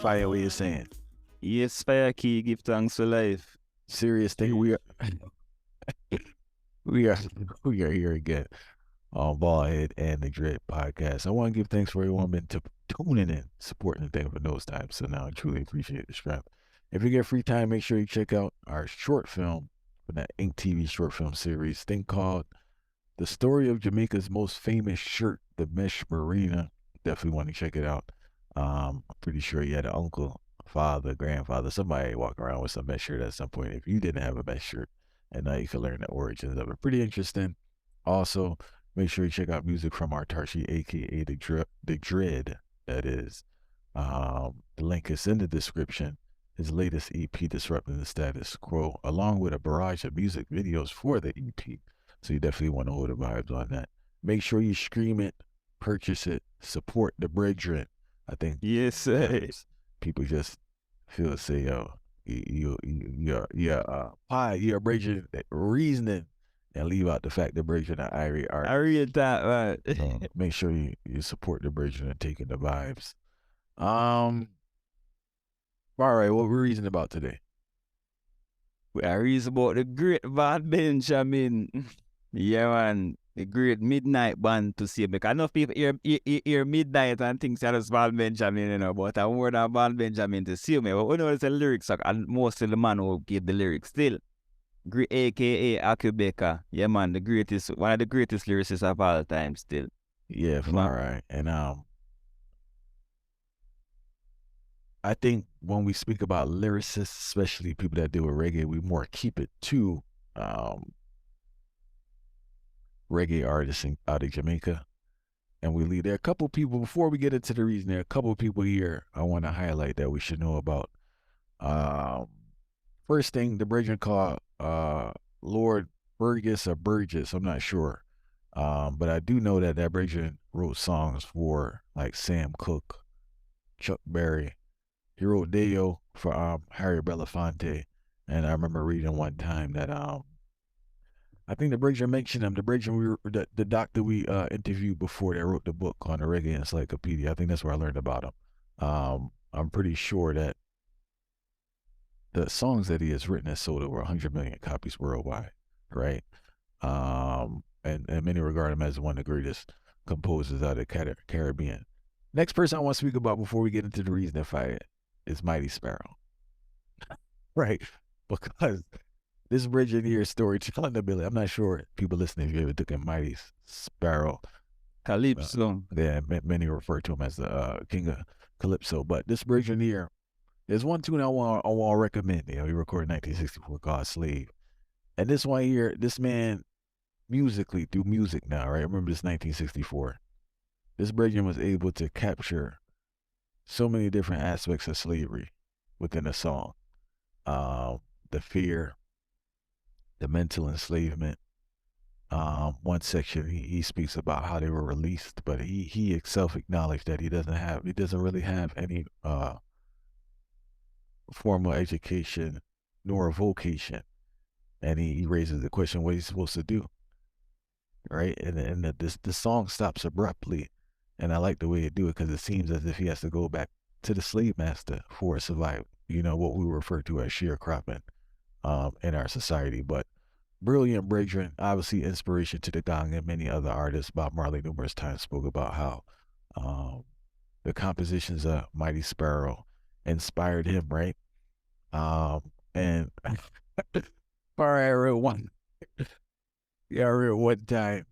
Fire, what you saying? Yes, fire key, give thanks for life. Serious thing. We are we are here again on Ballhead and the Dread podcast. I want to give thanks for everyone been tuning in, supporting the thing for those times. So now I truly appreciate the strap. If you get free time, make sure you check out our short film from that Ink TV short film series, thing called The Story of Jamaica's Most Famous Shirt, the Mesh Marina. Definitely want to check it out. I'm pretty sure you had an uncle, father, grandfather, somebody walk around with some mesh shirt at some point if you didn't have a mesh shirt. And now you can learn the origins of it. Pretty interesting. Also, make sure you check out music from Autarchii, aka the Dread. That is. The link is in the description. His latest EP, Disrupting the Status Quo, along with a barrage of music videos for the EP. So you definitely want to hold the vibes on that. Make sure you stream it, purchase it, support the brethren. I think Yes, people just feel say, yo, you're bridging reasoning and leave out the fact that bridging are Irie art. I read that, right? Make sure you support the bridging and taking the vibes. All right, what we're reasoning about today? We are reason about the great Vaughn Benjamin. Yeah, man. The great Midnite band to see. Because I know people hear Midnite and things that is Vaughn Benjamin, you know, but I want Vaughn Benjamin to see me. But we know it's the lyrics, and most of the man who give the lyrics still. Great, AKA Akae Beka. Yeah, man, the greatest, one of the greatest lyricists of all time still. Yeah, all right. And I think when we speak about lyricists, especially people that deal with reggae, we more keep it to reggae artists out of Jamaica. And we leave there a couple people, before we get into the reason, there are a couple people here I want to highlight that we should know about. First thing, the brethren called Lord Burgess or Burgess, I'm not sure. But I do know that brethren wrote songs for like Sam Cooke, Chuck Berry. He wrote Deo for Harry Belafonte. And I remember reading one time that I think the brethren mentioned him. The brethren the doctor we interviewed before that wrote the book on the Reggae Encyclopedia. I think that's where I learned about him. I'm pretty sure that the songs that he has written has sold over 100 million copies worldwide, right? And many regard him as one of the greatest composers out of the Caribbean. Next person I want to speak about before we get into the reason if I is Mighty Sparrow, right? Because this bridging here storytelling ability, I'm not sure people listening if you ever took in Mighty Sparrow. Calypso. Yeah, many refer to him as the king of Calypso. But this bridging here, there's one tune I want to recommend. You know, he recorded 1964 called Slave. And this one here, this man musically, through music now, right? I remember this 1964. This brethren was able to capture so many different aspects of slavery within a song. The fear, the mental enslavement. One section he speaks about how they were released, but he himself acknowledged that he doesn't really have any formal education nor a vocation. And he raises the question, what he's supposed to do, right? And the song stops abruptly, and I like the way it do it because it seems as if he has to go back to the slave master for survival. You know, what we refer to as sharecropping in our society. But brilliant brethren, obviously inspiration to the Gong and many other artists. Bob Marley numerous times spoke about how the compositions of Mighty Sparrow inspired him, right? And I read one. Yeah, I read one time.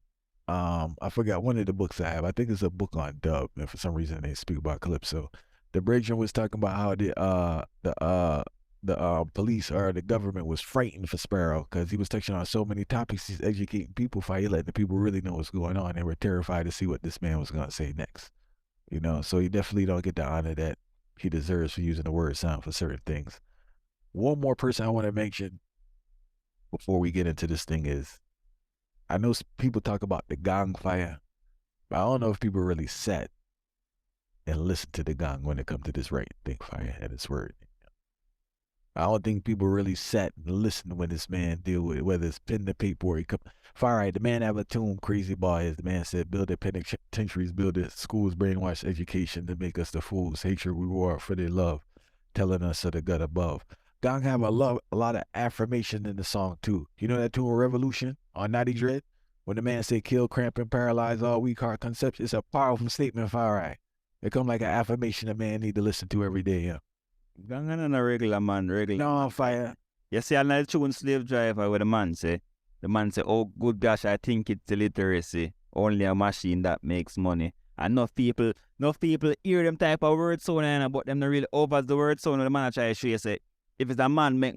I forgot one of the books I have. I think it's a book on dub, and for some reason they speak about Calypso. The brethren was talking about how the police or the government was frightened for Sparrow because he was touching on so many topics. He's educating people for he letting the people really know what's going on. They were terrified to see what this man was going to say next. You know, so he definitely don't get the honor that he deserves for using the word sound for certain things. One more person I want to mention before we get into this thing is, I know people talk about the gong fire, but I don't know if people really sat and listened to the gong when it comes to this right thing fire and its word. I don't think people really sat and listened when this man deal with it, whether it's pen to paper or he come. Far right, the man have a tune, crazy boy, as the man said, build their penitentiaries, build their schools, brainwash education to make us the fools, hatred reward for their love, telling us of the gut above. Gang have a lot of affirmation in the song too. You know that tune Revolution on Naughty Dread? When the man say kill, cramp, and paralyze all weak heart concepts, it's a powerful statement, far right. It come like an affirmation a man need to listen to every day, yeah. Gangan na regular man, regular. No, on fire. You see another tune Slave Driver where the man say, oh good gosh, I think it's illiteracy. Only a machine that makes money. And enough people hear them type of word sound, but them not really over the word sound. The man try to show you say, if it's a man make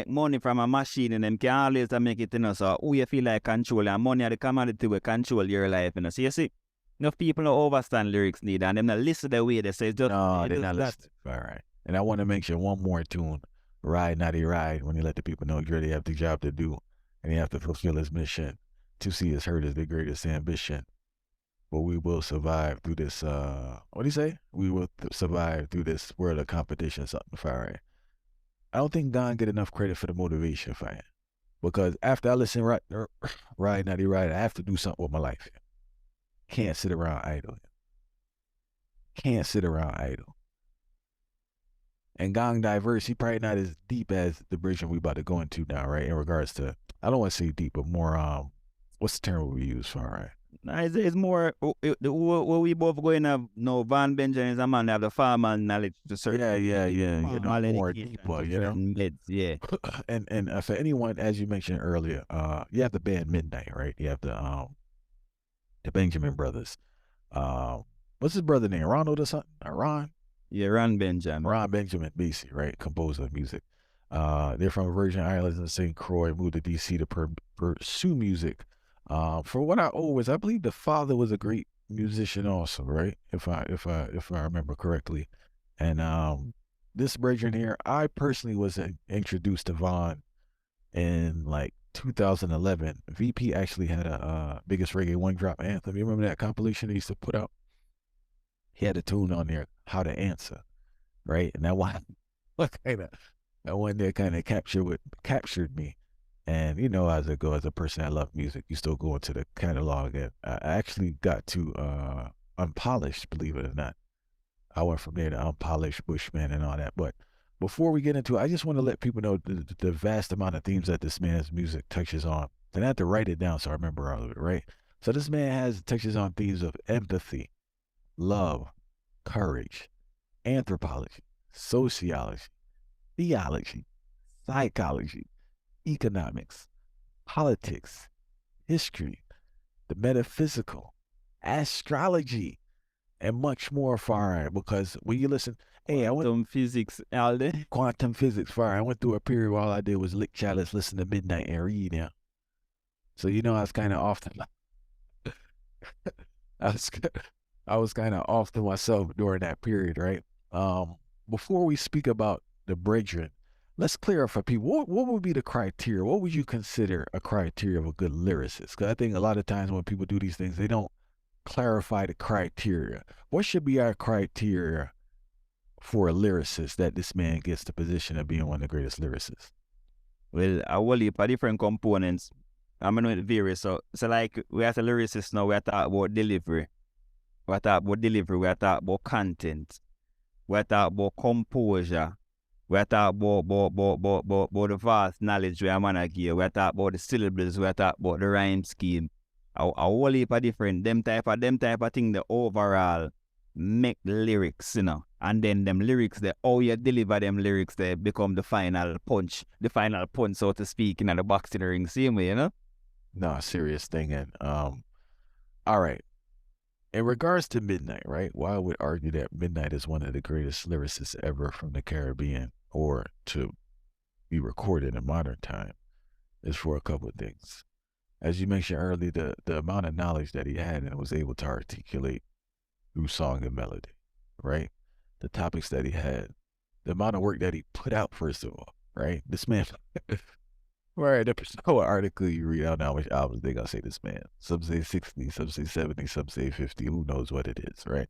money from a machine and them can always make it, you know, so who you feel like control, and money are the commodity will control your life, you know. So you see, enough people don't overstand lyrics need, and them not listen the way they say it's just no, they're not listening. All right. And I want to mention one more tune, Ride Naughty Ride, when you let the people know you really have the job to do and you have to fulfill his mission. To see us hurt is the greatest ambition. But we will survive through this, what do you say? We will survive through this world of competition, something fire right. I don't think Don get enough credit for the motivation for it. Because after I listen Ride Naughty Ride, I have to do something with my life. Can't sit around idle. Can't sit around idle. And Gang diverse, he probably not as deep as the version we about to go into now, right? In regards to, I don't want to say deep, but more, what's the term we use for, right? It's more, what we both going to have, no, Vaughn Benjamin is a man that have the farmer knowledge to certain. Yeah. You know, more deeper, you know? Yeah. And for anyone, as you mentioned earlier, you have the band Midnite, right? You have the Benjamin brothers. What's his brother name? Ronald or something? Ron? Yeah, Ron Benjamin. Ron Benjamin, BC, right? Composer of music. They're from Virgin Islands and St. Croix, moved to DC to pursue music. For what I always, I believe the father was a great musician also, right? If I remember correctly. And this brethren here, I personally was introduced to Vaughn in like 2011. VP actually had a biggest reggae one drop anthem. You remember that compilation he used to put out? He had a tune on there, How to Answer, right? And that one that kind of captured me. And you know, as I go, as a person that love music, you still go into the catalog. And I actually got to Unpolished, believe it or not. I went from there to Unpolished, Bushman, and all that. But before we get into it, I just want to let people know the vast amount of themes that this man's music touches on. And I have to write it down so I remember all of it, right? So this man touches on themes of empathy, love, courage, anthropology, sociology, theology, psychology, economics, politics, history, the metaphysical, astrology, and much more far. Because when you listen, quantum physics, all day. Quantum physics, far. I went through a period where all I did was lick chalice, listen to Midnite, and read now. So you know I was kind of off to I was kind of off to myself during that period, right? Before we speak about the brethren, let's clear up for people. What would be the criteria? What would you consider a criteria of a good lyricist? Because I think a lot of times when people do these things, they don't clarify the criteria. What should be our criteria for a lyricist that this man gets the position of being one of the greatest lyricists? Well, a whole heap of different components. I'm going to vary. So like we as a lyricist now, we are talking about delivery. We are talking about content. We are talking about composure. We are talking about the vast knowledge we are man give. We are talking about the syllables. We are talking about the rhyme scheme. A whole heap of different them type of thing. The overall make lyrics, you know, and then them lyrics, how you deliver them lyrics, they become the final punch, so to speak, in the boxing ring, same way, you know. No, serious thing. And all right. In regards to Midnite, right? Well, I would argue that Midnite is one of the greatest lyricists ever from the Caribbean, or to be recorded in modern time, is for a couple of things. As you mentioned earlier, the amount of knowledge that he had and was able to articulate through song and melody, right? The topics that he had, the amount of work that he put out, first of all, right? This man, right? The article you read, I don't know how much albums they gonna say this man. Some say 60, some say 70, some say 50. Who knows what it is, right?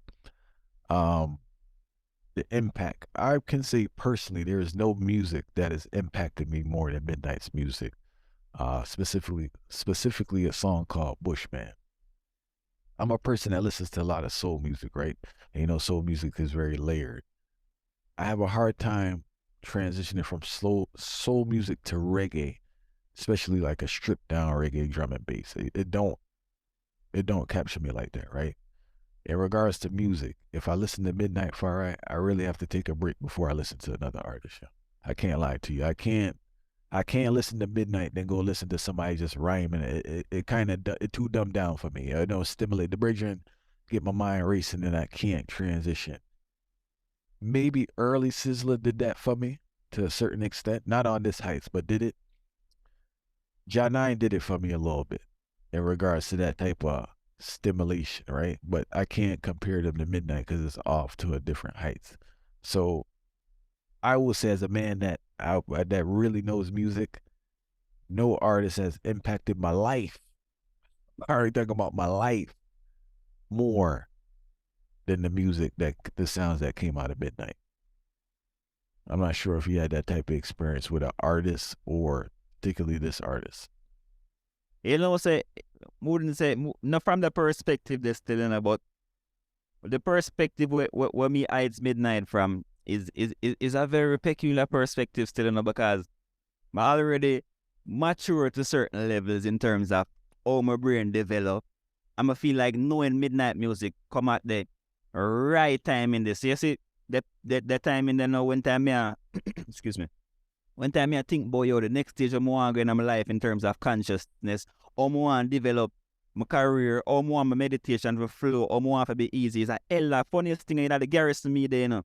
the impact. I can say personally, there is no music that has impacted me more than Midnite's music. Specifically a song called Bushman. I'm a person that listens to a lot of soul music, right? And you know, soul music is very layered. I have a hard time transitioning from slow soul music to reggae, especially like a stripped down reggae drum and bass. It don't capture me like that, right? In regards to music, if I listen to Midnight Far Right, I really have to take a break before I listen to another artist. Yeah. I can't lie to you. I can't listen to Midnight then go listen to somebody just rhyming. It kind of it too dumbed down for me. I don't stimulate the bridging, get my mind racing, and I can't transition. Maybe early Sizzler did that for me to a certain extent, not on this heights, but did it? John 9 did it for me a little bit in regards to that type of stimulation, right? But I can't compare them to Midnight because it's off to a different heights. So I will say, as a man that really knows music, no artist has impacted my life. I already talking about my life more than the sounds that came out of Midnight. I'm not sure if you had that type of experience with an artist or particularly this artist. You know, say, wouldn't say, not from the perspective they're still in about, the perspective where me hides Midnight from is a very peculiar perspective still, because I already mature to certain levels in terms of how my brain develop. I feel like knowing Midnight music come at the right time in this. You see, the time in the now when time me excuse me. When time I think about the next stage of I want to go in my life in terms of consciousness, or I want to develop my career, or I want my meditation to flow, or I want to be easy. It's a hella funniest thing in the garrison me there, you know.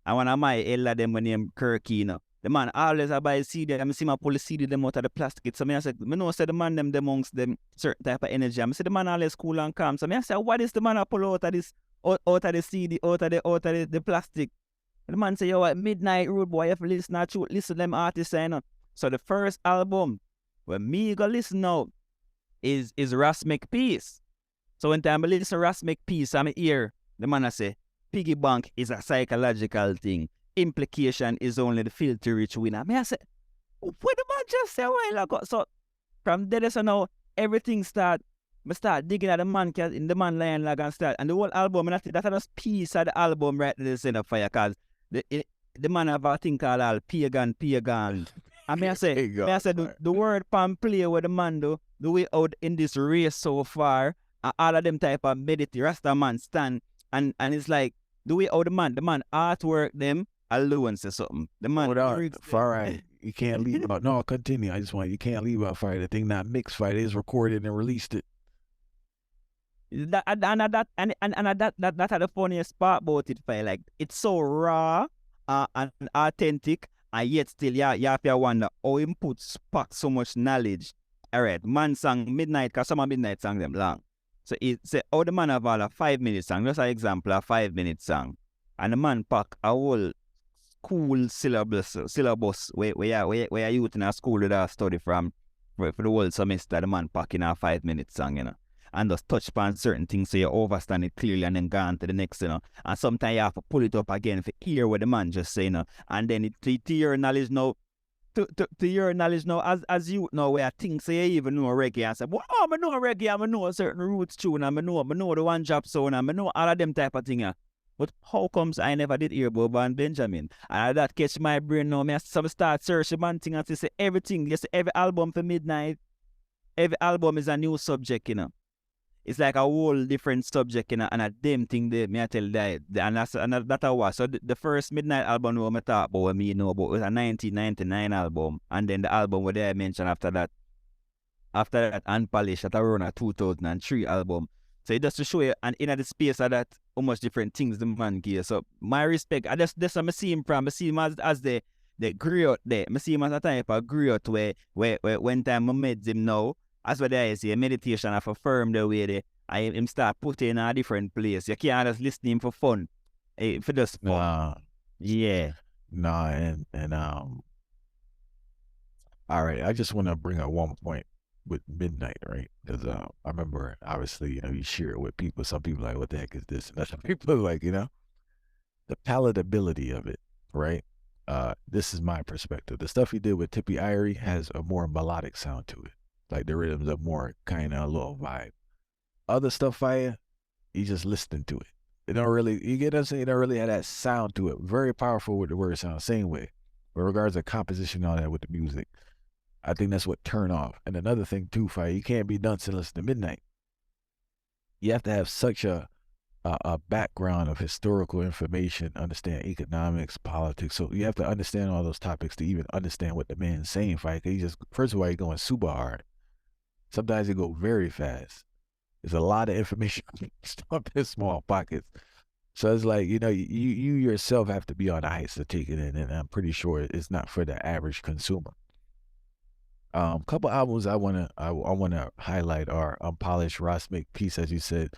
I want to buy hella them when name Kirky, you know. The man always I buy CD, I see my pull the CD them out of the plastic. So I said, I know say the man them amongst them certain type of energy. I say the man always cool and calm. So I say, what is the man I pull out of this, out of the CD, out of the plastic? And the man say, yo, at Midnight Road Boy, you have to listen to them artists, you know. So the first album when me go listen now is Ras Make Peace. So when time I listen to Ras Make Peace, I'm here, the man I say, piggy bank is a psychological thing. Implication is only the filter rich winner. I say, what the man just say a while ago? So from there so now, everything start digging at the man in the man lion lag and start. And the whole album, and that's just piece of the album right there in the fire, because the man have a thing called all pagan. And I say the word pan play with the man do, the way out in this race so far, and all of them type of meditate, Rasta man stand, and it's like, the way out the man artwork them alone say something. The man Far Right. You can't leave out. No, continue. I just want you can't leave out Fire. The thing not mixed Fire is recorded and released it. That's the funniest part about it, Fire. Like, it's so raw and authentic, and yet still you have to wonder how him pack so much knowledge. Alright, man sang Midnight, because some of Midnight sang them long. So it's how the man have all a 5-minute song, just an example, a 5-minute song. And the man pack a whole school syllabus where youth in a school that I study from for the whole semester, the man pack in a 5-minute song, you know. And just touch upon certain things so you understand it clearly and then go on to the next, you know. And sometimes you have to pull it up again to hear what the man just say, you know. And then to your knowledge now, to your knowledge now, as you know, where things say you even know reggae, and say, well, I know reggae, I know a certain roots tune, I know the one drop sound, I know all of them type of thing. But how comes I never did hear about Vaughn Benjamin? And that catch my brain now, I start searching man thing and say everything, you see, every album for Midnight, every album is a new subject, you know. It's like a whole different subject, you know, and a damn thing there, me I tell you that. And that's what. So the first Midnight album what I talk about, what me know about, was a 1999 album. And then the album what I mentioned after that, Unpolished, that around a 2003 album. So it just to show you, and in the space of that, how much different things the man give. So my respect, I just I see him from, I see him as the grew out there. I see him as a type of grew out where when time I met him now, as what I say, meditation of affirm the way they him start putting in a different place. You can't just listen to him for fun. For just fun. Yeah. Nah, and all right, I just want to bring up one point with Midnight, right? Because I remember, obviously, you know, you share it with people. Some people are like, what the heck is this? And other people are like, you know. the palatability of it, right? This is my perspective. The stuff he did with Tippy Irie has a more melodic sound to it. Like the rhythms are more kind of a little vibe. Other stuff fire, you just listening to it. It don't really, you get what I'm saying? It don't really have that sound to it. Very powerful with the word sound, same way. With regards to composition and all that with the music, I think that's what turn off. And another thing too, fire, you can't be dunce and listen to Midnite. You have to have such a background of historical information, understand economics, politics. So you have to understand all those topics to even understand what the man's saying, fight. He just, first of all, he's going super hard. Sometimes he go very fast. There's a lot of information stuffed in small pockets. So it's like, you yourself have to be on ice to take it in, and I'm pretty sure it's not for the average consumer. Couple albums I wanna highlight are Unpolished Make Peace, as you said.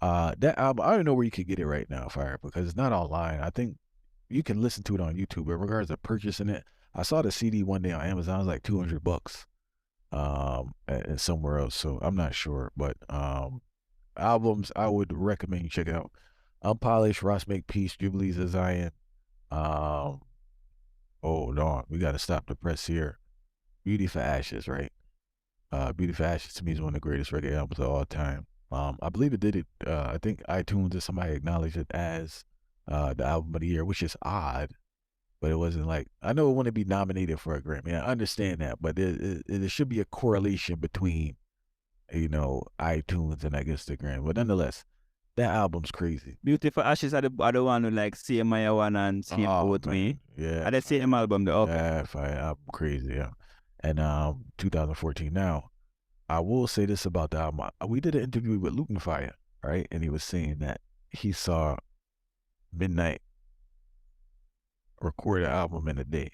That album, I don't know where you could get it right now, Fire, because it's not online. I think you can listen to it on YouTube. But in regards to purchasing it, I saw the CD one day on Amazon. It was like $200, and somewhere else. So I'm not sure, but albums I would recommend you check out: Unpolished, Make Peace, Jubilees of Zion. Oh no, we got to stop the press here. Beauty for Ashes, right? Beauty for Ashes to me is one of the greatest reggae albums of all time. I believe it did it. I think iTunes or somebody acknowledged it as the album of the year, which is odd, but it wasn't like, I know it wouldn't be nominated for a Grammy. I understand that, but there should be a correlation between, iTunes and I guess the Grammy. But nonetheless, that album's crazy. Beauty for Ashes are the one who like See My One and See With Me. Yeah. Are the same album though? Okay. Yeah, fire album, crazy, yeah. And 2014. Now, I will say this about the album. We did an interview with Luton Fire, right? And he was saying that he saw Midnite record an album in a day.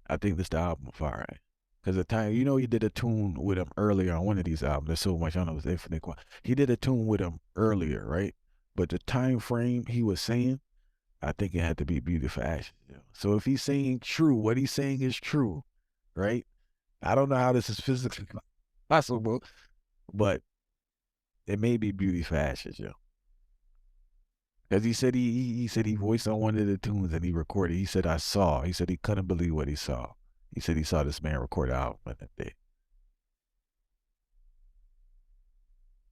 I think this the album of Fire, right? Because the time, he did a tune with him earlier on one of these albums. There's so much, I don't know, it was Infinite. He did a tune with him earlier, right? But the time frame he was saying, I think it had to be Beauty for Ashes. So if he's saying true, what he's saying is true, right? I don't know how this is physically possible, but it may be Beauty for Ashes, Because he said he said he voiced on one of the tunes and he recorded. He said, he said he couldn't believe what he saw. He said he saw this man record an album in a day.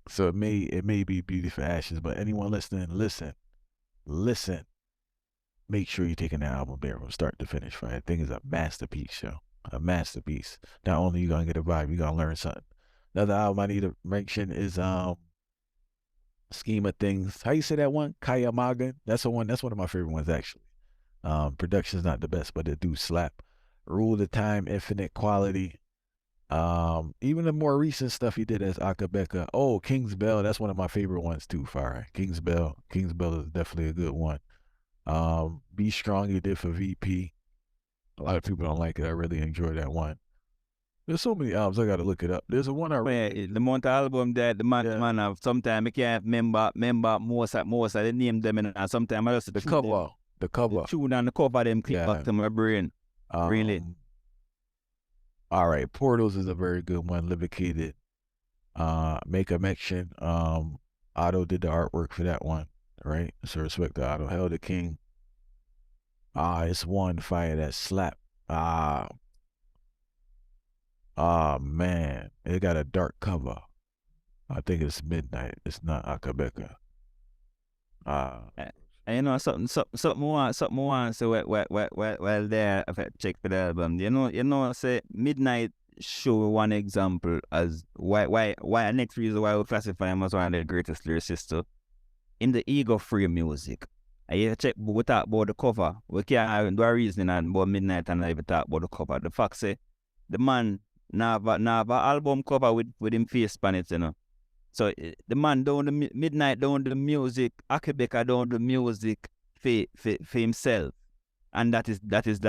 So it may be Beauty for Ashes, but anyone listening, listen. Make sure you're taking that album there from start to finish, right? I think it's a masterpiece, a masterpiece. Not only you gonna get a vibe, you gonna learn something. Another album I need to mention is Scheme of Things. How you say that one? Kaya Magan. That's one of my favorite ones actually. Production's not the best, but it do slap. Rule the Time, Infinite Quality. Even the more recent stuff he did as Akae Beka. Oh, King's Bell. That's one of my favorite ones too, Fire. King's Bell is definitely a good one. Be Strong he did for VP. A lot of people don't like it. I really enjoy that one. There's so many albums, I gotta look it up. There's a one I the amount of album that the man have, sometimes I can't remember most of the name them, and sometimes I just the cover. The tune and the cover them click back to my brain. Really. All right, Portals is a very good one. Livicated. Make a Mention. Otto did the artwork for that one, right? So respect to Otto. Hell the King. It's one fire that slap. Man, it got a dark cover. I think it's Midnite. It's not Akae Beka. Something more. So well there, if I check for the album, say Midnite show one example as why next reason why we classify him as one of the greatest lyricists in the ego-free music. I check, we talk about the cover. We can't do a reasoning about Midnite and I even talk about the cover. The fact say the man now have an album cover with him face on it, So the man down the Midnite down the music, Akae Beka down the music for himself. And that is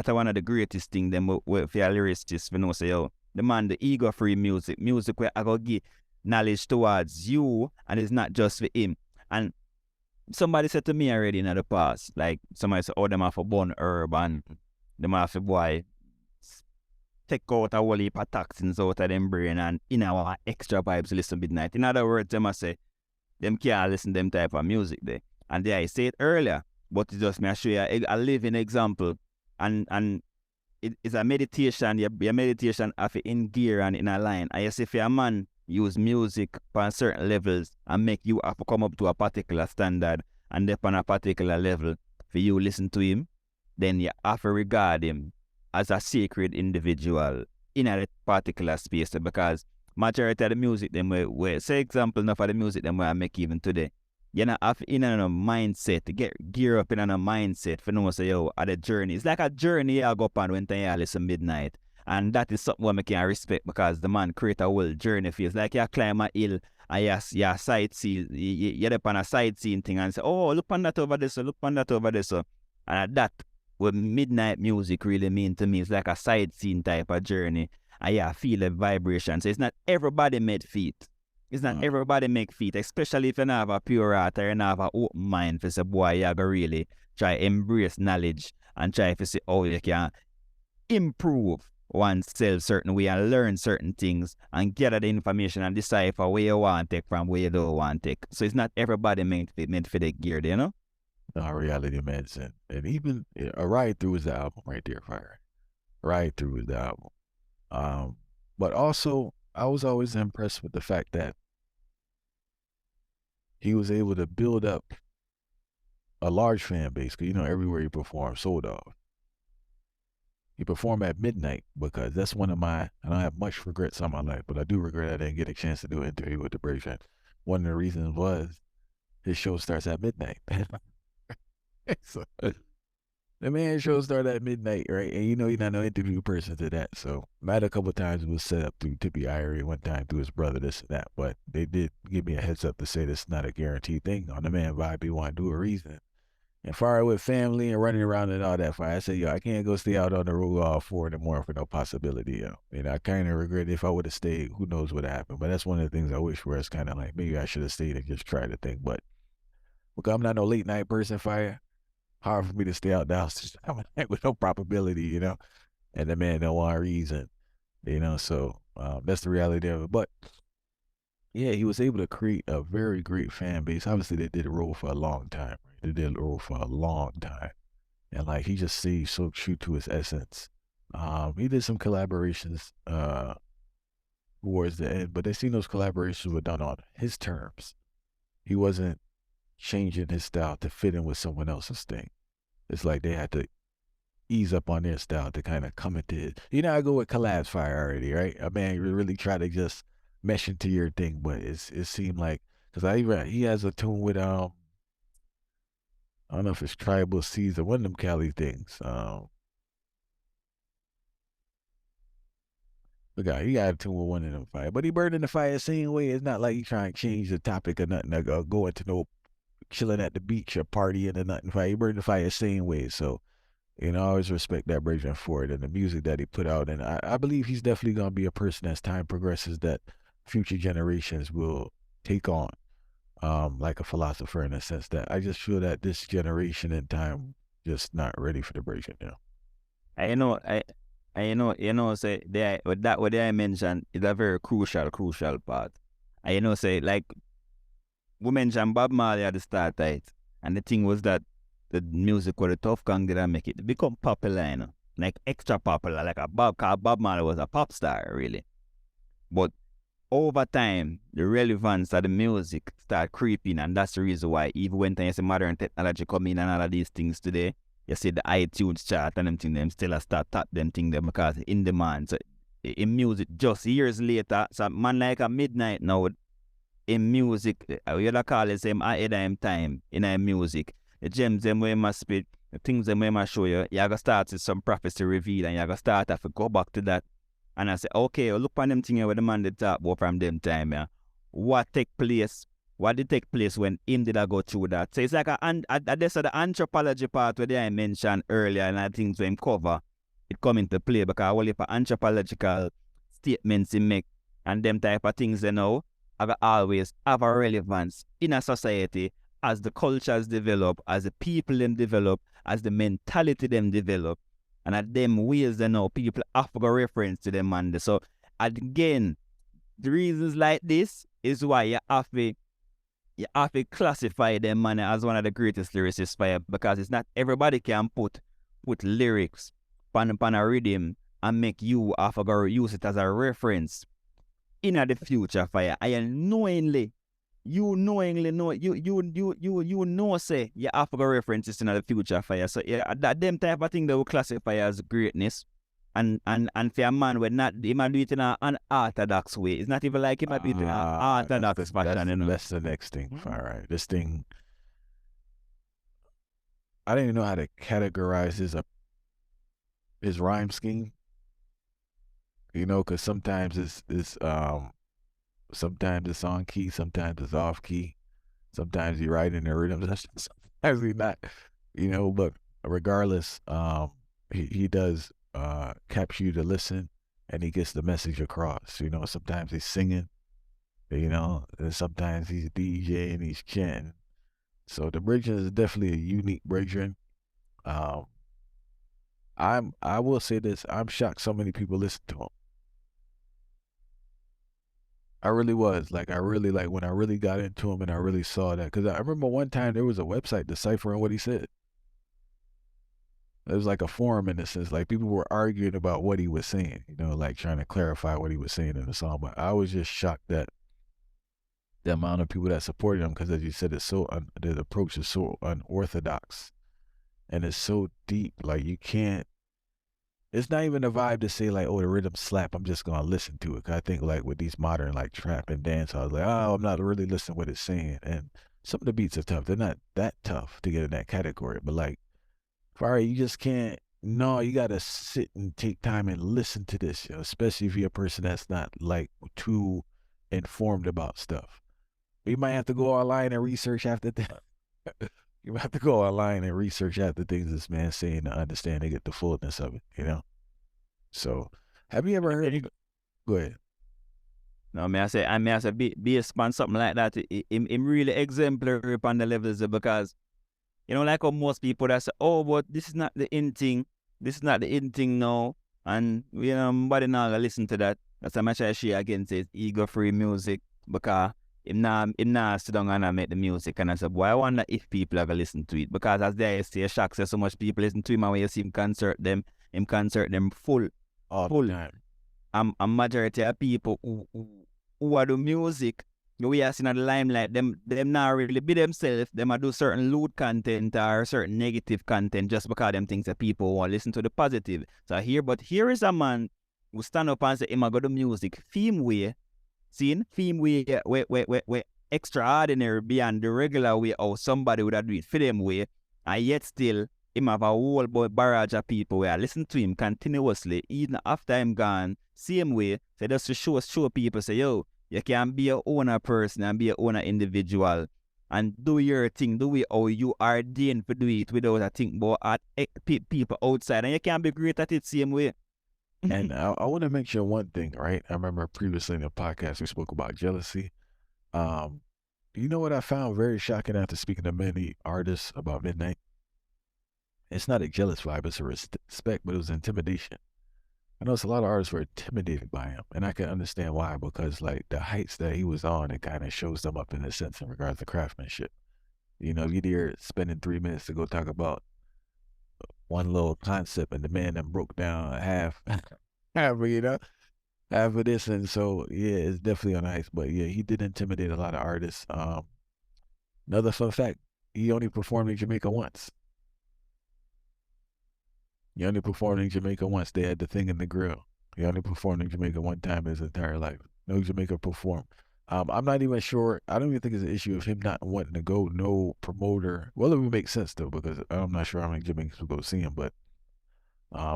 one of the greatest things them for a lyricist, say, the man, the ego-free music where I go give knowledge towards you and it's not just for him. And somebody said to me already in the past, like somebody said, them have a born herb and them have a boy take out a whole heap of toxins out of them brain and in our extra vibes listen Midnite. In other words, them I say them can't listen them type of music there. And I say it earlier, but it's just me I show you a living example. And it is a meditation, your meditation have it in gear and in a line. I guess if you're a man use music on certain levels and make you have to come up to a particular standard and up on a particular level for you listen to him, then you have to regard him as a sacred individual in a particular space, because majority of the music them we say example enough of the music them I make even today. You know, have in a mindset to get gear up in a mindset for no say yo at the journey. It's like a journey I go up on when I listen Midnite. And that is something I can respect, because the man create a whole journey for you. It's like you climb a hill and you sightsee, you're up on a sightseeing thing and say, oh, look on that over there, so look on that over there. So and that what Midnite music really mean to me is like a sightseeing type of journey. And yeah, feel the vibration. So it's not everybody made feet. It's not everybody make feet, especially if you have a pure heart or you have an open mind for say, boy, you gotta really try embrace knowledge and try to see how you can improve oneself certain way and learn certain things and gather the information and decipher where you want to take from where you don't want to take. So it's not everybody meant for the gear, you know? Reality medicine. And even a Ride Through is the album right there, Fire. Ride Through is the album. But also I was always impressed with the fact that he was able to build up a large fan base, because you know everywhere he performed sold out. He performed at Midnite, because that's one of my, I don't have much regrets on my life, but I do regret I didn't get a chance to do an interview with the British. One of the reasons was his show starts at midnight. So, the man's show started at midnight, right? And you know he's not no interview person to that. So I had a couple of times it was set up through Tippy Irie, one time through his brother, this and that. But they did give me a heads up to say this is not a guaranteed thing. On the man vibe, he want to do a reason. And far with family and running around and all that fire. I said, yo, I can't go stay out on the road all 4 in the morning for no possibility, yo. And I kind of regret if I would have stayed, who knows what happened. But that's one of the things I wish where it's kind of like, maybe I should have stayed and just tried the thing. But because I'm not no late night person, fire, hard for me to stay out the house with no probability, you know. And the man don't want a reason, you know. So that's the reality of it. But yeah, he was able to create a very great fan base. Obviously, they did a role for a long time. Right? They did a role for a long time. And like he just stayed so true to his essence. He did some collaborations towards the end, but they seen those collaborations were done on his terms. He wasn't changing his style to fit in with someone else's thing. It's like they had to ease up on their style to kind of come into it. You know, I go with collabs fire already, right? A man really try to just mesh into your thing, but it seemed like, because he has a tune with I don't know if it's Tribal Seeds or one of them Cali things. He got a tune with one of them fire, but he burned in the fire the same way. It's not like he trying to change the topic or nothing, or go into no chilling at the beach or partying or nothing fire. He burned the fire the same way. So, you know, I always respect that Brazier for it and the music that he put out. And I believe he's definitely going to be a person as time progresses that future generations will take on, like a philosopher, in a sense that I just feel that this generation in time just not ready for the Brazier now. Say there with that what I mentioned is a very crucial part. I say like we mentioned Bob Marley at the start, right? And the thing was that the music with the Tough Gang did make it become popular, you know? Like extra popular, like Bob Marley was a pop star, really. But over time, the relevance of the music start creeping, and that's the reason why even when you see modern technology come in and all of these things today, you see the iTunes chart and them thing, them still start tap them thing them because in demand. So in music, just years later, so man like a Midnite now, in music, you call it same ahead of time in our music. The gems them where must spit, the things them where must show you, you gotta start with some prophecy reveal and you gotta start to go back to that. And I say, okay, look on them things where the man did talk about from them time, yeah. What did take place when him did I go through that? So it's like the anthropology part where I mentioned earlier and I think to him cover, it come into play because all of the anthropological statements he make and them type of things they know have always have a relevance in a society as the cultures develop, as the people them develop, as the mentality them develop, and at them ways they know people have to go reference to them and so again, the reasons like this is why you have to you have to classify them man as one of the greatest lyricists fire, because it's not everybody can put lyrics pan a rhythm and make you have to go use it as a reference in the future fire. I knowingly know you know say you have to go reference this in the future fire. So yeah, that them type of thing they will classify as greatness. And for a man when not he might do it in an orthodox way. It's not even like he might do it in an orthodox fashion, you know. That's the next thing. All right. This thing, I don't even know how to categorize his rhyme scheme. You know, because sometimes sometimes it's on key, sometimes it's off key, sometimes you write in the rhythm, sometimes he not. You know, but regardless, he does capture you to listen, and he gets the message across. You know, sometimes he's singing, you know, and sometimes he's DJing, he's chanting. So the bridging is definitely a unique bridging. I will say this, I'm shocked so many people listen to him. I really was. Like, I really, like, when I really got into him and I really saw that, because I remember one time there was a website deciphering what he said. It was like a forum in a sense. Like, people were arguing about what he was saying, you know, like trying to clarify what he was saying in the song. But I was just shocked that the amount of people that supported him, because as you said, the approach is so unorthodox and it's so deep. Like, you can't, it's not even a vibe to say like, oh, the rhythm slap, I'm just gonna listen to it. 'Cause I think like with these modern like trap and dance, I was like, oh, I'm not really listening to what it's saying. And some of the beats are tough. They're not that tough to get in that category. But like, Fari, you just can't. No, you gotta sit and take time and listen to this, you know, especially if you're a person that's not like too informed about stuff. You might have to go online and research after that. You might have to go online and research after things this man's saying to understand and get the fullness of it, you know? So, have you ever heard? Go ahead. No, I say, be a span something like that. Him really exemplary upon the levels because, you know, like how most people that say, oh, but this is not the in thing. This is not the in thing now. And, you know, nobody not gonna listen to that. That's how much I share against it, ego-free music, because him not sit down and make the music. And I said, boy, I wonder if people are gonna listen to it. Because as they say, shock says so much people listen to him, and when you see him concert them full. All the time. A majority of people who are do music, we are seeing at the limelight, them not really be themselves. Them are do certain lewd content or certain negative content just because them things that people want to listen to the positive. So here is a man who stand up and say, him a go do music theme way, seeing theme way where extraordinary beyond the regular way how somebody would have do it for them way, and yet still him have a whole barrage of people where listen to him continuously, even after him gone, same way. So just to show people, say, yo, you can be a owner person and be a owner individual and do your thing, do it how you are ordained to do it without a think about people outside. And you can be great at it same way. And I want to mention one thing, right? I remember previously in the podcast we spoke about jealousy. You know what I found very shocking after speaking to many artists about Midnite? It's not a jealous vibe, it's a respect, but it was intimidation. I know it's a lot of artists were intimidated by him, and I can understand why, because like the heights that he was on, it kind of shows them up in a sense in regards to craftsmanship. You know, you're there spending 3 minutes to go talk about one little concept, and the man that broke down half, you know, half of this, and so yeah, it's definitely on ice. But yeah, he did intimidate a lot of artists. Another fun fact: he only performed in Jamaica once. He only performed in Jamaica once. They had the thing in the grill. He only performed in Jamaica one time in his entire life. No Jamaica performed. I'm not even sure. I don't even think it's an issue of him not wanting to go. No promoter. Well, it would make sense though, because I'm not sure how many Jamaicans would go see him. But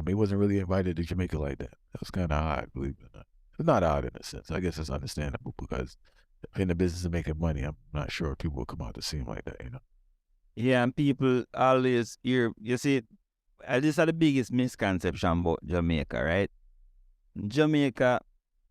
he wasn't really invited to Jamaica like that. That was kind of odd, believe it or not. It's not odd in a sense. I guess it's understandable because in the business of making money, I'm not sure people will come out to see him like that. You know. Yeah, and people always hear. You see, this is the biggest misconception about Jamaica, right? Jamaica,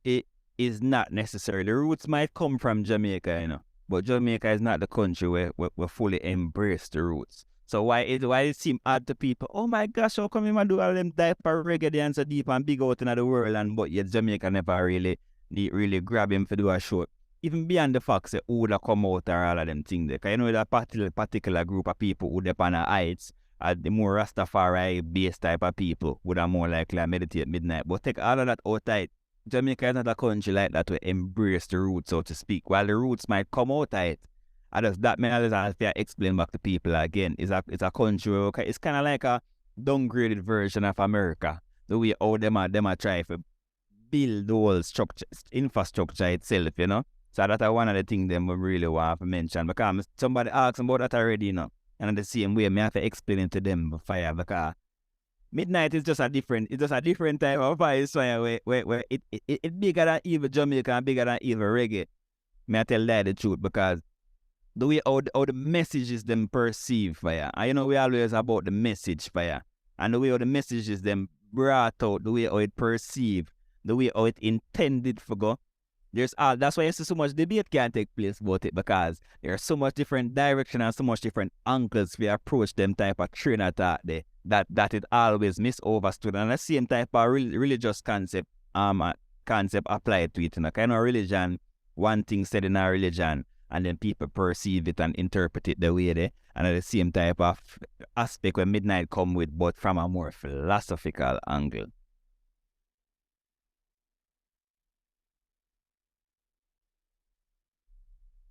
it is not necessarily. The roots might come from Jamaica, you know, but Jamaica is not the country where we fully embrace the roots. So why it seem odd to people? Oh my gosh, how come you do all them diaper reggae dance so deep and big out in the world, and but yet Jamaica never really grab him to do a show. even beyond the fact that who would have come out or all of them things there. Because you know that particular group of people who depend on heights, the more Rastafari based type of people would have more likely meditate midnight. But take all of that out tight. Jamaica is not a country like that to embrace the roots, so to speak. While the roots might come out tight, and just that may have to explain back to people again. It's a country where it's kind of like a downgraded version of America. The way how them are try to build the whole infrastructure itself, you know. So that's one of the things them we really want to mention. Because somebody asked about that already, you know. And in the same way, I have to explain it to them fire because Midnite is just a different type of fire where it bigger than even Jamaica and bigger than even reggae. May I tell that the truth because the way how the messages them perceive fire. And you know we always about the message fire. And the way how the messages them brought out, the way how it perceived, the way how it intended for go. That's why you see so much debate can take place about it because there's so much different direction and so much different angles we approach them type of train attack there that it always misunderstood and the same type of religious concept applied to it. You know, kind of religion, one thing said in our religion and then people perceive it and interpret it the way they and at the same type of aspect when Midnite come with but from a more philosophical angle.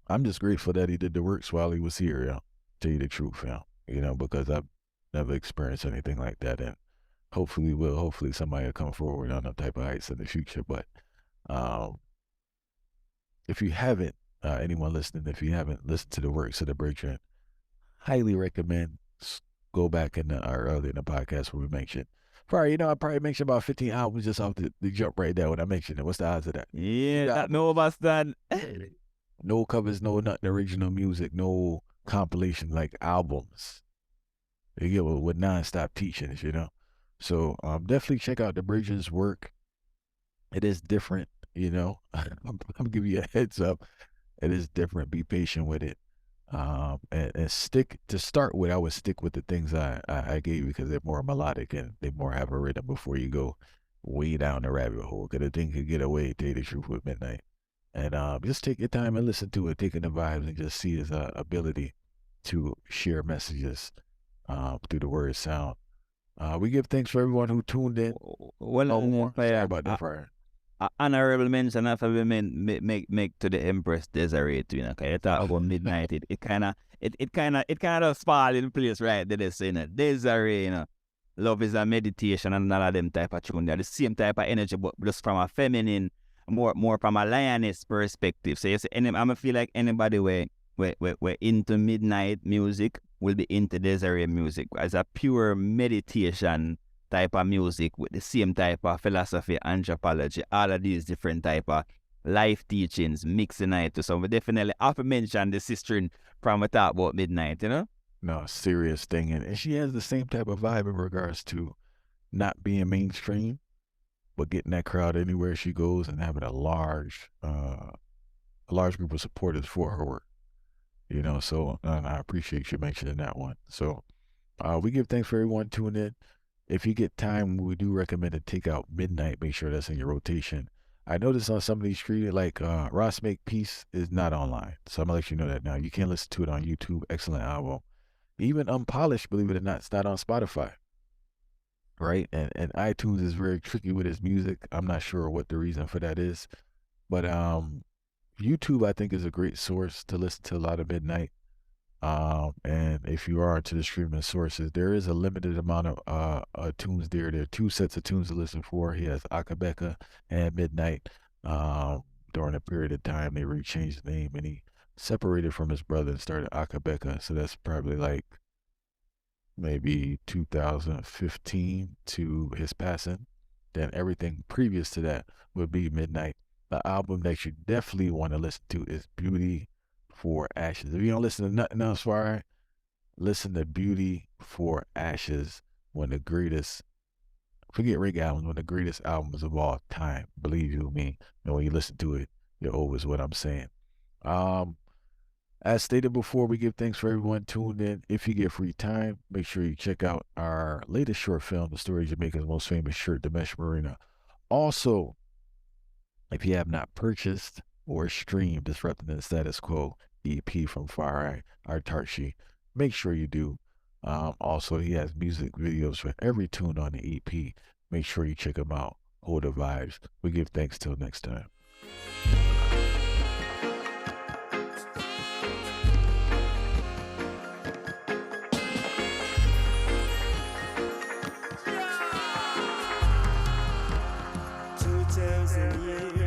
I'm just grateful that he did the works while he was here, yeah. Tell you the truth, yeah. You know, because I've never experienced anything like that, and hopefully somebody will come forward on that type of heights in the future. But if you haven't, anyone listening, if you haven't listened to the works of the Brethren, highly recommend go back in earlier in the podcast where we mentioned. I probably mentioned about 15 albums just off the jump right there when I mentioned it. What's the odds of that? Yeah, that no overstand. No covers, no nothing original music, no compilation like albums. You get with non-stop teachings, you know. So definitely check out the Bridges work. It is different, you know. I'm giving you a heads up. It is different. Be patient with it. And stick to start with. I would stick with the things I gave you because they're more melodic and they more have a rhythm before you go way down the rabbit hole. Because the thing could get away. Tell you the truth with Midnite. And just take your time and listen to it, taking the vibes and just see his ability to share messages through the word sound. We give thanks for everyone who tuned in. Well, sorry about that, Fire. Honorable mention after we make to the Empress Desiree too, you know, you talk about Midnite, it kind of fall in place right there, you know, Desiree, you know, love is a meditation and all of them type of tune. They're the same type of energy, but just from a feminine, more from a lioness perspective. So you see, I feel like anybody we're into Midnite music will be into Desiree music as a pure meditation type of music with the same type of philosophy, anthropology, all of these different type of life teachings mixing it. So we definitely have to mention the sister from we talk about Midnite, you know? No, serious thing. And she has the same type of vibe in regards to not being mainstream, but getting that crowd anywhere she goes and having a large group of supporters for her work. You know, so I appreciate you mentioning that one. So we give thanks for everyone tuning in. If you get time, we do recommend to take out Midnite. Make sure that's in your rotation. I noticed on some of these streams, like Ross Make Peace is not online. So I'm going to let you know that now. You can listen to it on YouTube. Excellent album. Even Unpolished, believe it or not, it's not on Spotify. Right? And iTunes is very tricky with his music. I'm not sure what the reason for that is. But YouTube, I think, is a great source to listen to a lot of Midnite. And if you are into the streaming sources, there is a limited amount of tunes there. There are 2 sets of tunes to listen for. He has Akae Beka and Midnite. During a period of time, they changed the name and he separated from his brother and started Akae Beka. So that's probably like maybe 2015 to his passing. Then everything previous to that would be Midnite. The album that you definitely want to listen to is Beauty for Ashes. If you don't listen to nothing else, Fire, listen to Beauty for Ashes, one of the greatest, forget reggae albums, one of the greatest albums of all time. Believe you me. And when you listen to it, you're always what I'm saying. As stated before, we give thanks for everyone tuned in. If you get free time, make sure you check out our latest short film, The Story of Jamaica's Most Famous Shirt, Marina. Also, if you have not purchased or stream Disrupting the Status Quo EP from Far Eye, Autarchii. Make sure you do. Also, he has music videos for every tune on the EP. Make sure you check him out. Hold the vibes. We give thanks till next time. Yeah. 2000 years.